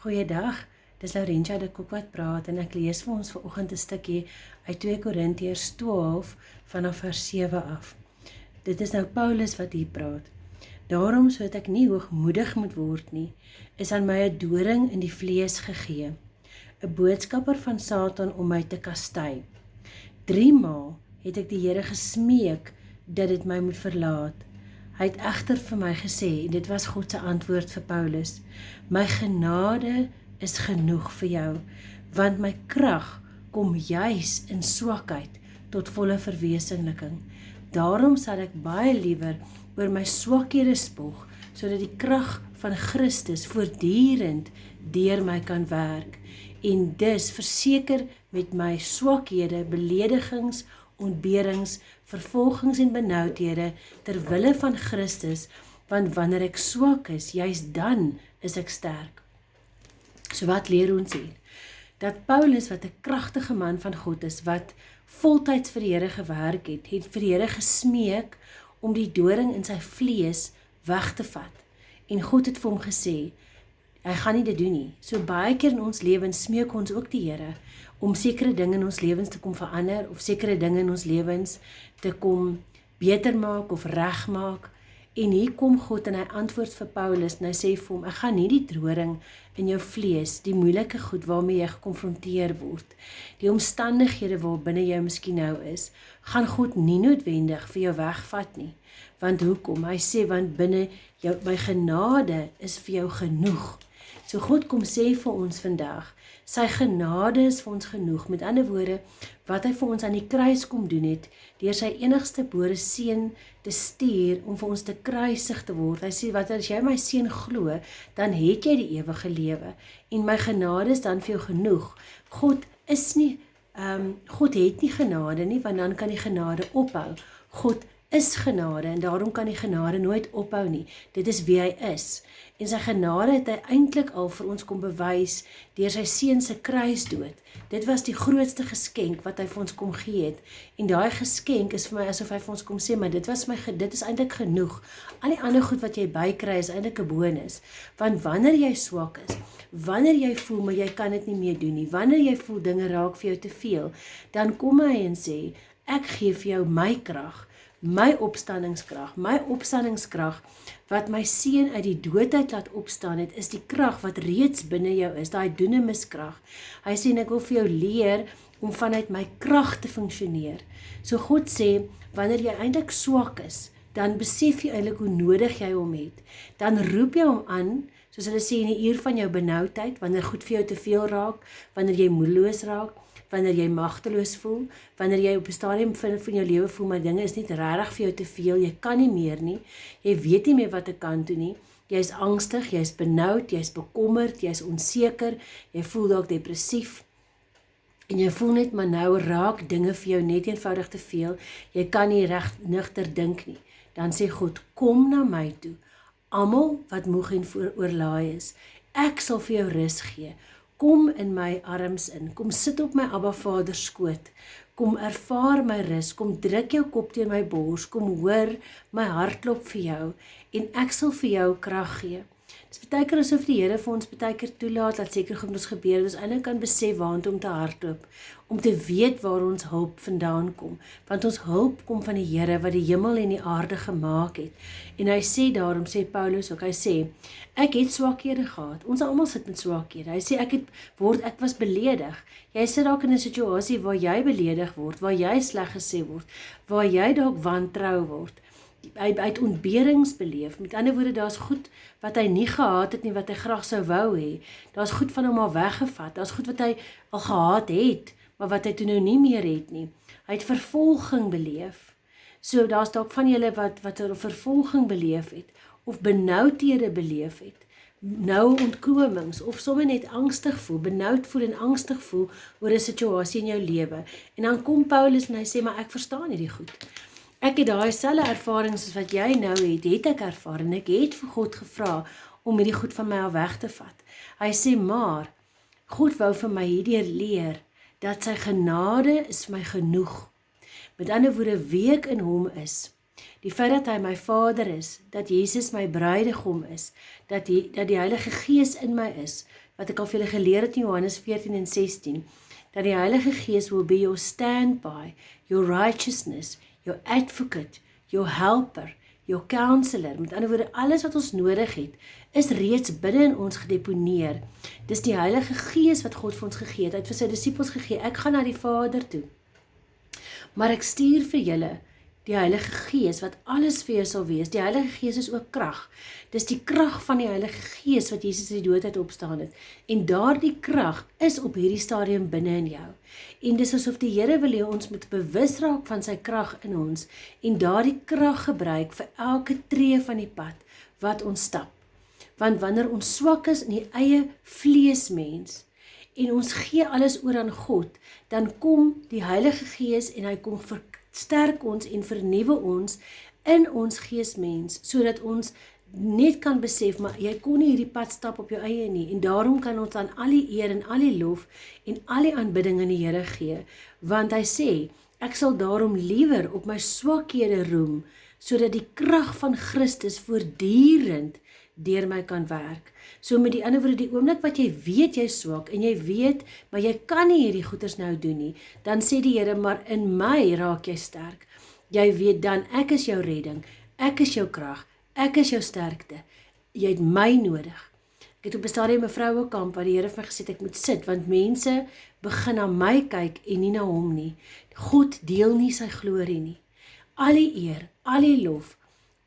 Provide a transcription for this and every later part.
Goeiedag, dis Laurentia de Koek wat praat en ek lees vir ons vanoggend 'n stukkie uit 2 Korintiërs 12 vanaf vers 7 af. Dit is nou Paulus wat hier praat. Daarom, sodat ek nie hoogmoedig moet word nie, is aan my 'n doring in die vlees gegee, 'n boodskapper van Satan om my te kastei. 3 maal het ek die Here gesmeek dat dit my moet verlaat. Hy het egter vir my gesê, en dit was God se antwoord vir Paulus, my genade is genoeg vir jou, want my krag kom juis in swakheid tot volle verwesenliking. Daarom sal ek baie liewer oor my swakhede spog, sodat die krag van Christus voortdurend deur my kan werk, en dus verseker met my swakhede, beledigings, ontberings, vervolgings en benoudhede ter wille van Christus, want wanneer ek swak is, juist dan is ek sterk. So wat leer ons hier? Dat Paulus, wat 'n kragtige man van God is, wat voltyds vir die Here gewerk het, het vir die Here gesmeek om die doring in sy vlees weg te vat. En God het vir hom gesê, hy gaan nie dit doen nie. So baie keer in ons lewens smeek ons ook die Here om sekere dinge in ons lewens te kom verander, of sekere dinge in ons lewens te kom beter maak of reg maak. En hier kom God en hy antwoord vir Paulus en hy sê vir hom, ek gaan nie die doring in jou vlees, die moeilike goed waarmee jy gekonfronteer word, die omstandighede waarbinne jy miskien nou is, gaan God nie noodwendig vir jou wegvat nie. Want hoekom? Hy sê, want binne jou, my genade is vir jou genoeg. So God kom sê vir ons vandag, sy genade is vir ons genoeg. Met ander woorde, wat hy vir ons aan die kruis kom doen het, deur sy enigstebore seun te stuur om vir ons te kruisig te word. Hy sê, wat as jy my seun glo, dan het jy die ewige lewe. En my genade is dan vir jou genoeg. God het nie genade nie, want dan kan die genade ophou. God is genade en daarom kan die genade nooit ophou nie. Dit is wie hy is. En sy genade het hy eintlik al vir ons kom bewys deur sy seun se kruisdood. Dit was die grootste geskenk wat hy vir ons kom gee het. En daai geskenk is vir my asof hy vir ons kom sê, maar dit is eintlik genoeg. Al die ander goed wat jy bykry is eintlik 'n bonus. Want wanneer jy swak is, wanneer jy voel maar jy kan dit nie meer doen nie, wanneer jy voel dinge raak vir jou te veel, dan kom hy en sê, ek gee vir jou my krag, my opstandingskrag, wat my seun uit die doodheid laat opstaan het, is die krag wat reeds binne jou is, daai dunamiskrag. Hy sê, en ek wil vir jou leer om vanuit my krag te funksioneer. So God sê, wanneer jy eintlik swak is, dan besef jy eintlik hoe nodig jy hom het. Dan roep jy hom aan, soos hulle sê in die uur van jou benoudheid, wanneer goed vir jou te veel raak, wanneer jy moedeloos raak, wanneer jy magteloos voel, wanneer jy op 'n stadium van jou lewe voel, maar dinge is net regtig vir jou te veel, jy kan nie meer nie, jy weet nie meer wat te kan doen nie, jy is angstig, jy is benoud, jy is bekommerd, jy is onseker, jy voel dalk depressief, en jy voel net, maar nou raak dinge vir jou net eenvoudig te veel, jy kan nie reg nugter dink nie, dan sê God, kom na my toe, almal wat moeg en oorlaai is, ek sal vir jou rus gee. Kom in my arms in, kom sit op my Abba Vader skoot, kom ervaar my rus, kom druk jou kop teen my bors, kom hoor my hartklop vir jou, en ek sal vir jou krag gee. Dis baie keer asof die Here vir ons baie keer toelaat, dat seker goed met ons gebeur, ons eintlik kan besef waantoe om te hardloop, om te weet waar ons hulp vandaan kom, want ons hulp kom van die Here, wat die hemel en die aarde gemaak het, en hy sê daarom, sê Paulus ook, hy sê, ek het swakhede gehad, ons almal sit met swakhede, hy sê, ek was beledig, jy sit dalk in 'n situasie waar jy beledig word, waar jy sleg gesê word, waar jy dalk wantrou word, hy het ontberings beleef, met ander woorde, daar's goed wat hy nie gehad het nie, wat hy graag sou wou hê, daar's goed van hom al weggevat, daar's goed wat hy al gehad het, maar wat hy toe nou nie meer het nie, hy het vervolging beleef, so daar's dalk van julle wat vervolging beleef het, of benoudhede beleef het, nou ontkomings, of sommer net angstig voel, benoud voel en angstig voel, oor 'n situasie in jou lewe, en dan kom Paulus en hy sê, maar ek verstaan hierdie goed, ek het daai selfe ervarings as wat jy nou het ek ervaar, en ek het vir God gevra, om hierdie goed van my al weg te vat, hy sê, maar, God wou vir my hierdeur leer, dat sy genade is vir my genoeg, met ander woorde, wie ek in hom is, Die feit dat hy my Vader is, dat Jesus my bruidegom is, dat die Heilige Gees in my is, wat ek al vir julle geleer het in Johannes 14 en 16, dat die Heilige Gees will be your standby, your righteousness, your advocate, your helper, jou counselor, met ander woorde, alles wat ons nodig het, is reeds binne in ons gedeponeer. Dis die Heilige Gees wat God vir ons gegee het, hy het vir sy disippels gegee, ek gaan na die Vader toe, maar ek stuur vir julle die Heilige Gees, wat alles vir jou sal wees. Die Heilige Gees is ook krag. Dis die krag van die Heilige Gees, wat Jesus uit die dood uit opstaan het, en daardie krag is op hierdie stadium binne in jou, en dis asof die Here wil hê ons moet bewus raak van sy krag in ons, en daardie krag gebruik vir elke tree van die pad, wat ons stap, want wanneer ons swak is in die eie vleesmens, en ons gee alles oor aan God, dan kom die Heilige Gees en hy kom versterk ons en vernuwe ons in ons geesmens, sodat ons net kan besef, maar jy kon nie hierdie pad stap op jou eie nie, en daarom kan ons dan al die eer en al die lof en al die aanbidding aan die Here gee, want hy sê, ek sal daarom liewer op my swakhede roem, sodat die krag van Christus voortdurend deur my kan werk. So met die ander woorde, die oomblik wat jy weet jy swak, en jy weet, maar jy kan nie hierdie goeders nou doen nie, dan sê die Here, maar in my raak jy sterk. Jy weet dan, ek is jou redding, ek is jou krag, ek is jou sterkte, jy het my nodig. Ek het op 'n stadium 'n vrouekamp waar die Here vir my gesê het, ek moet sit, want mense begin na my kyk en nie na hom nie. God deel nie sy glorie nie. Al die eer, al die lof,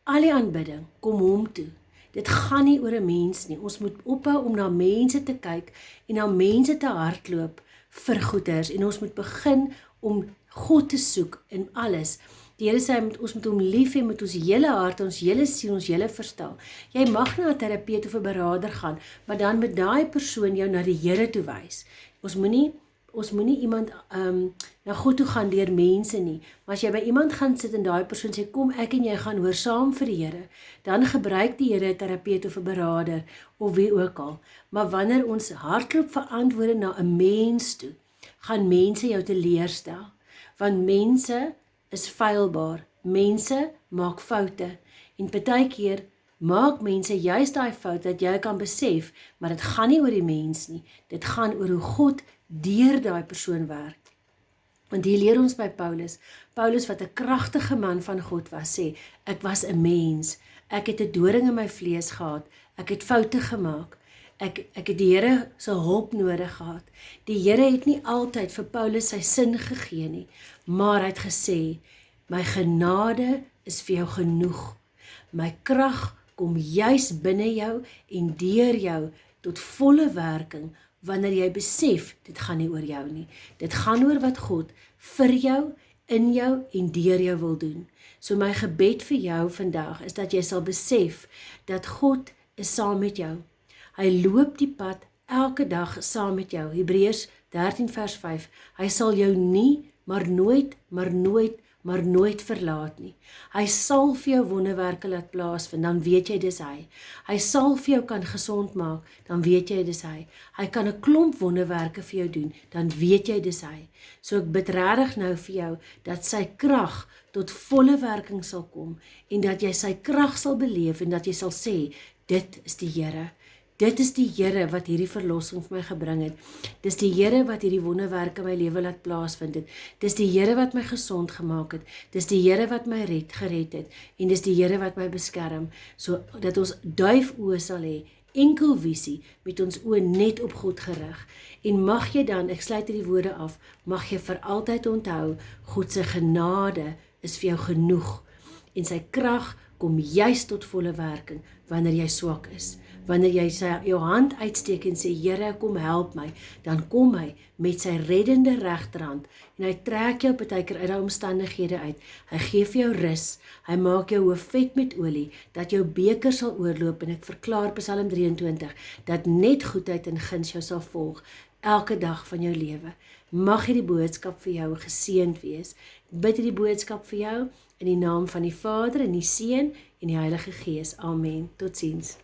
al die aanbidding, kom hom toe. Dit gaan nie oor 'n mens nie. Ons moet ophou om na mense te kyk en na mense te hardloop vir goeders, en ons moet begin om God te soek in alles. Die Here sê, ons moet hom lief hê met ons hele hart, ons hele siel, ons hele verstand. Jy mag na 'n terapeut of 'n beraader gaan, maar dan moet daai persoon jou na die Here toe wys. Ons moenie iemand na God toe gaan deur mense nie. Maar as jy by iemand gaan sit en daai persoon sê, kom ek en jy gaan hoor saam vir die Here, dan gebruik die Here 'n terapeut of 'n beraader of wie ook al. Maar wanneer ons hardloop vir antwoorde na 'n mens toe, gaan mense jou teleurstel. Want mense is feilbaar. Mense maak foute. En partykeer maak mense juist daai fout dat jy kan besef, maar dit gaan nie oor die mens nie. Dit gaan oor hoe God deur daai persoon werk. Want hier leer ons by Paulus wat 'n kragtige man van God was, sê, ek was 'n mens, ek het 'n doring in my vlees gehad, ek het foute gemaak, ek het die Here se hulp nodig gehad. Die Here het nie altyd vir Paulus sy sin gegee nie, maar hy het gesê, my genade is vir jou genoeg, my krag kom juis binne jou en deur jou tot volle werking, wanneer jy besef, dit gaan nie oor jou nie. Dit gaan oor wat God vir jou, in jou en deur jou wil doen. So my gebed vir jou vandag is dat jy sal besef dat God is saam met jou. Hy loop die pad elke dag saam met jou. Hebreërs 13 vers 5. Hy sal jou nie, maar nooit verlaat nie. Hy sal vir jou wonderwerke laat plaasvind, dan weet jy dis hy. Hy sal vir jou kan gesond maak, dan weet jy dis hy. Hy kan 'n klomp wonderwerke vir jou doen, dan weet jy dis hy. So ek bid regtig nou vir jou, dat sy krag tot volle werking sal kom, en dat jy sy krag sal beleef, en dat jy sal sê, dit is die Here. Dit is die Here wat hierdie verlossing vir my gebring het. Dis die Here wat hierdie wonderwerke in my lewe laat plaasvind het. Dis die Here wat my gesond gemaak het. Dis die Here wat my gered het. En dis die Here wat my beskerm. So dat ons duif oë sal hê, enkel visie, met ons oë net op God gerig. En mag jy dan, ek sluit hierdie woorde af, mag jy vir altyd onthou, God se genade is vir jou genoeg. En sy krag kom juis tot volle werking, wanneer jy swak is. Wanneer jy jou hand uitsteek en sê, Here, kom help my, dan kom hy met sy reddende regterhand, en hy trek jou partykeer uit daai omstandighede uit. Hy gee vir jou rus, hy maak jou hoof vet met olie, dat jou beker sal oorloop, en ek verklaar Psalm 23, dat net goedheid en guns jou sal volg, elke dag van jou lewe. Mag hierdie boodskap vir jou geseënd wees. Bid hierdie boodskap vir jou, in die naam van die Vader, en die Seun, en die Heilige Gees. Amen. Totsiens.